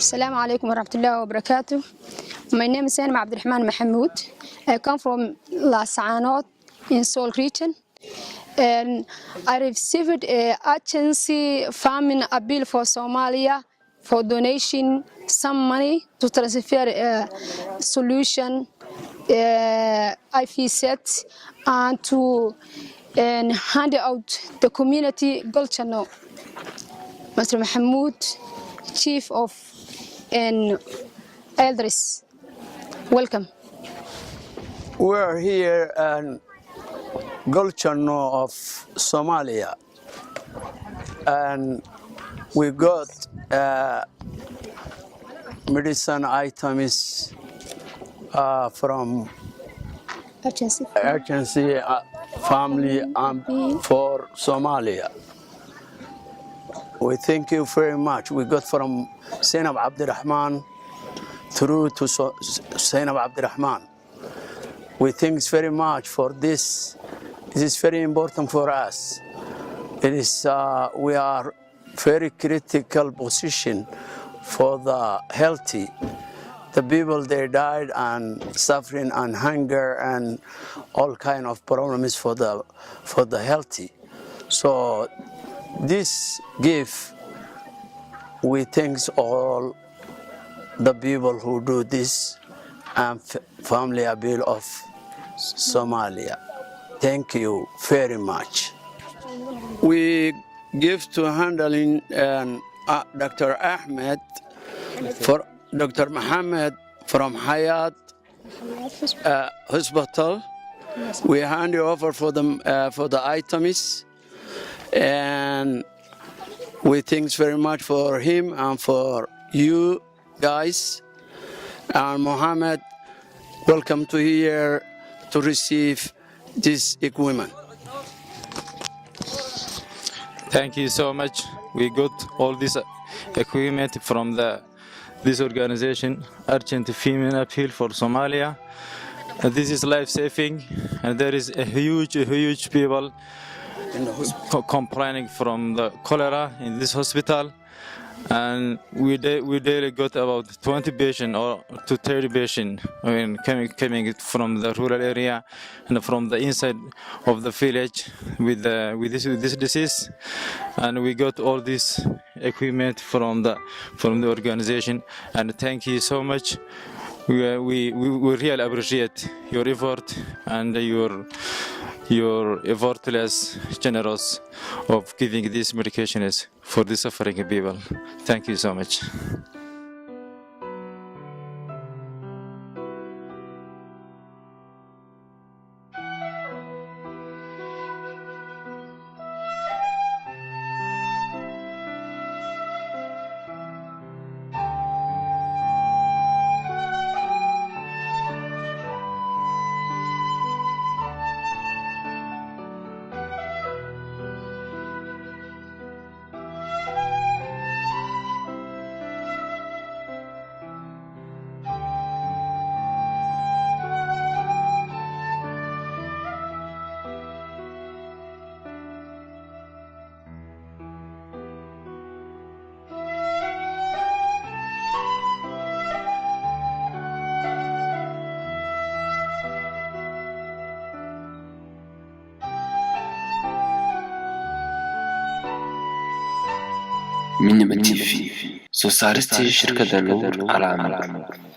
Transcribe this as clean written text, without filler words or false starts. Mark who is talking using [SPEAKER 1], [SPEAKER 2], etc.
[SPEAKER 1] Assalamu alaikum warahmatullahi wabarakatuh. My name is Salim Abdurrahman Mahmoud. I come from Las Anod in Seoul region. And I received an agency FAMINE Appeal for Somalia for donation some money to transfer a solution IV sets and to hand out the community Goljano. Mr. Mahmoud, Chief of Elders, welcome.
[SPEAKER 2] We're here in Goljano of Somalia, and we got medicine items from agency family for Somalia. We thank you very much. We got from Zainab Abdurrahman through to Zainab Abdurrahman. We thank very much for this. This is very important for us. It is we are very critical position for the healthy. The people they died and suffering and hunger and all kind of problems for the healthy. So this gift, we thank all the people who do this and Family Appeal of Somalia. Thank you very much. We give to handling Dr. Ahmed for Dr. Mohammed from Hayat Hospital. We hand you over for the items, and we thank very much for him and for you guys. And Mohammed, welcome to here to receive this equipment.
[SPEAKER 3] Thank you so much. We got all this equipment from this organization, Urgent FAMINE Appeal for Somalia. This is life-saving, and there is a huge people complaining from the cholera in this hospital. And we daily got about 20 patients or to 30 patients coming from the rural area and from the inside of the village with this disease. And we got all this equipment from the organization. And thank you so much. We really appreciate your effort and your effortless generous of giving these medications for the suffering people. Thank you so much.
[SPEAKER 4] من TV soo saaristii shirkadda Nuur Calaa.